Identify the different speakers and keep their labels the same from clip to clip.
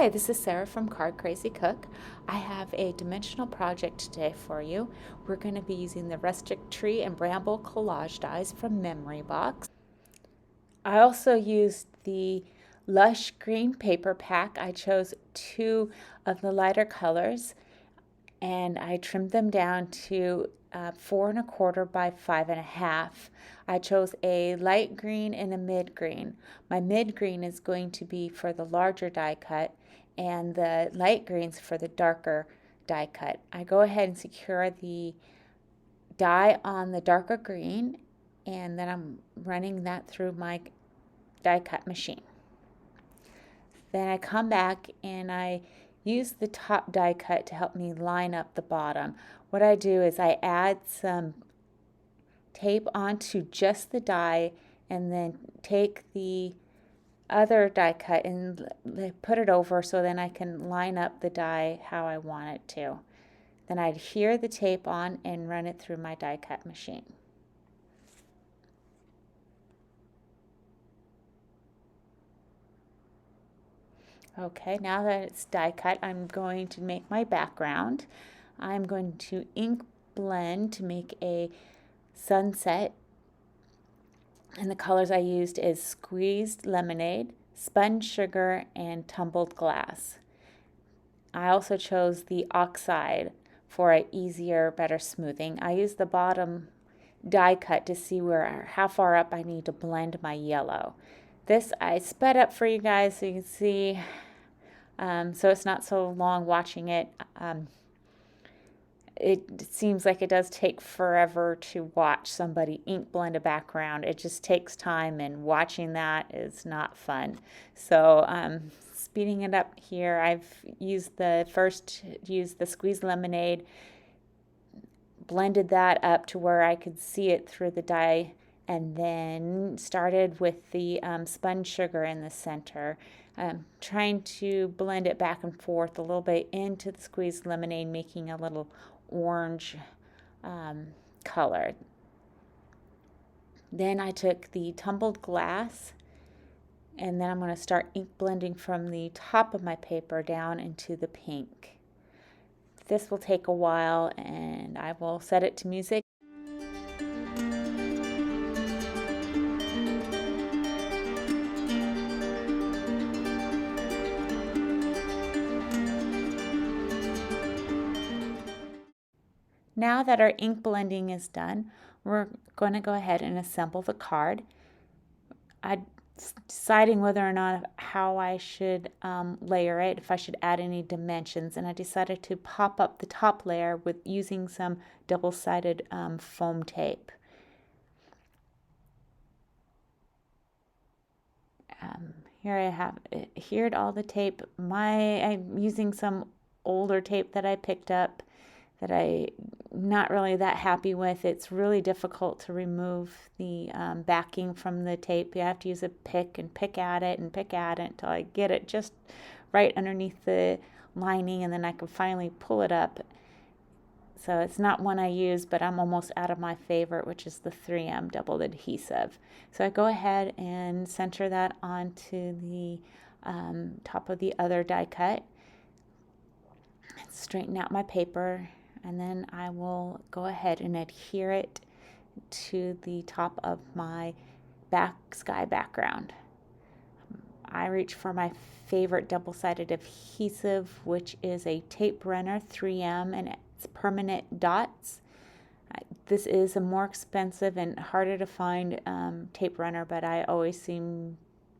Speaker 1: Hi, this is Sarah from Card Crazy Cook. I have a dimensional project today for you. We're going to be using the rustic tree and bramble collage dies from Memory Box. I also used the lush green paper pack. I chose two of the lighter colors and I trimmed them down to 4 1/4 by 5 1/2. I chose a light green and a mid green. My mid green is going to be for the larger die cut and the light greens for the darker die cut. I go ahead and secure the die on the darker green and then I'm running that through my die cut machine. Then I come back and I use the top die cut to help me line up the bottom. What I do is I add some tape onto just the die and then take the other die cut and put it over so then I can line up the die how I want it to. Then I adhere the tape on and run it through my die cut machine. Okay, now that it's die cut, I'm going to make my background. I'm going to ink blend to make a sunset. And the colors I used is squeezed lemonade, spun sugar, and tumbled glass. I also chose the oxide for an easier, better smoothing. I used the bottom die cut to see how far up I need to blend my yellow. This I sped up for you guys so you can see, so it's not so long watching it. It seems like it does take forever to watch somebody ink blend a background. It just takes time, and watching that is not fun. So speeding it up here, I've used the squeezed lemonade, blended that up to where I could see it through the die, and then started with the spun sugar in the center. Trying to blend it back and forth a little bit into the squeezed lemonade, making a little orange color. Then I took the tumbled glass and then I'm going to start ink blending from the top of my paper down into the pink. This will take a while and I will set it to music. Now that our ink blending is done, we're going to go ahead and assemble the card. I'm deciding whether or not how I should layer it, if I should add any dimensions, and I decided to pop up the top layer with using some double-sided foam tape. Here I have adhered all the tape. I'm using some older tape that I picked up that I'm not really that happy with. It's really difficult to remove the backing from the tape. You have to use a pick and pick at it until I get it just right underneath the lining, and then I can finally pull it up. So it's not one I use, but I'm almost out of my favorite, which is the 3M double adhesive. So I go ahead and center that onto the top of the other die cut. Straighten out my paper, and then I will go ahead and adhere it to the top of my sky background. I reach for my favorite double-sided adhesive, which is a tape runner 3M, and it's permanent dots. This is a more expensive and harder to find tape runner, but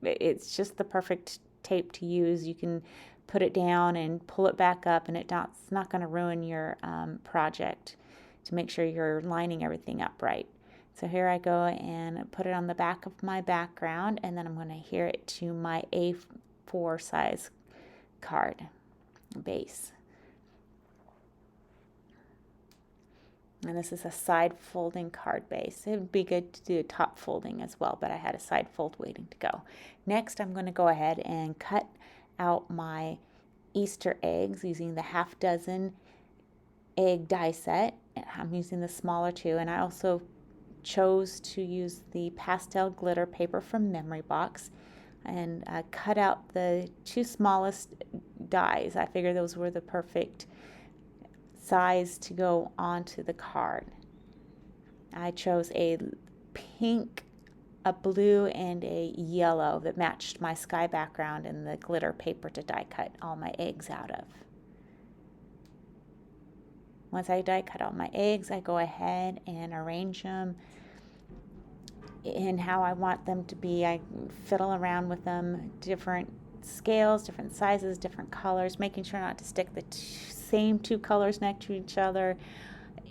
Speaker 1: it's just the perfect tape to use. You can put it down and pull it back up, and it's not going to ruin your project, to make sure you're lining everything up right. So here I go and put it on the back of my background, and then I'm going to adhere it to my A4 size card base. And this is a side folding card base. It would be good to do a top folding as well, but I had a side fold waiting to go. Next, I'm going to go ahead and cut out my Easter eggs using the 1/2 egg die set. I'm using the smaller two, and I also chose to use the pastel glitter paper from Memory Box, and cut out the two smallest dies. I figured those were the perfect size to go onto the card. I chose a pink, a blue, and a yellow that matched my sky background and the glitter paper to die cut all my eggs out of. Once I die cut all my eggs, I go ahead and arrange them in how I want them to be. I fiddle around with them, different scales, different sizes, different colors, making sure not to stick the same two colors next to each other,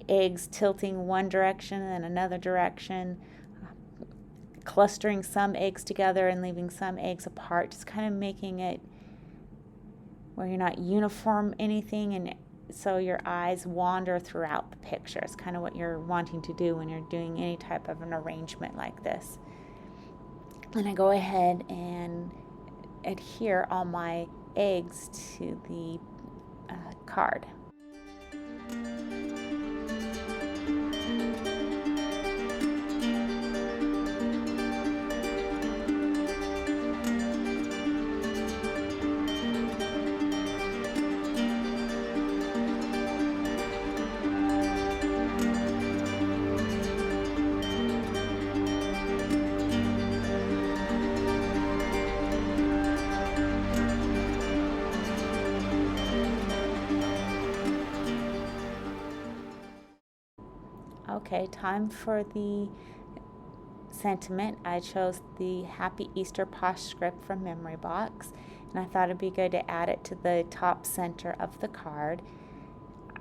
Speaker 1: eggs tilting one direction and another direction, clustering some eggs together and leaving some eggs apart, just kind of making it where you're not uniform anything, and so your eyes wander throughout the picture. It's kind of what you're wanting to do when you're doing any type of an arrangement like this. And I go ahead and adhere all my eggs to the card. Okay, time for the sentiment. I chose the Happy Easter postscript from Memory Box, and I thought it'd be good to add it to the top center of the card.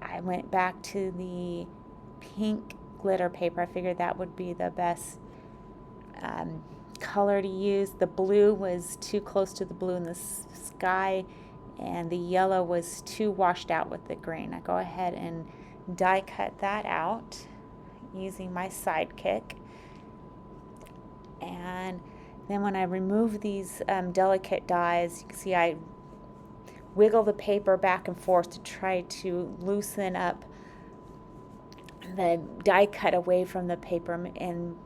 Speaker 1: I went back to the pink glitter paper. I figured that would be the best color to use. The blue was too close to the blue in the sky, and the yellow was too washed out with the green. I go ahead and die cut that out using my Sidekick. And then when I remove these delicate dies, you can see I wiggle the paper back and forth to try to loosen up the die cut away from the paper, and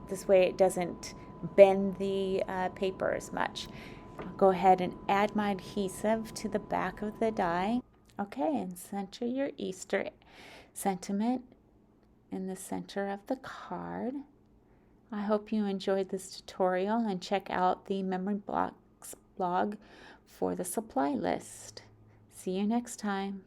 Speaker 1: this way it doesn't bend the paper as much. I'll go ahead and add my adhesive to the back of the die. Okay, and center your Easter sentiment in the center of the card. I hope you enjoyed this tutorial, and check out the Memory Box blog for the supply list. See you next time.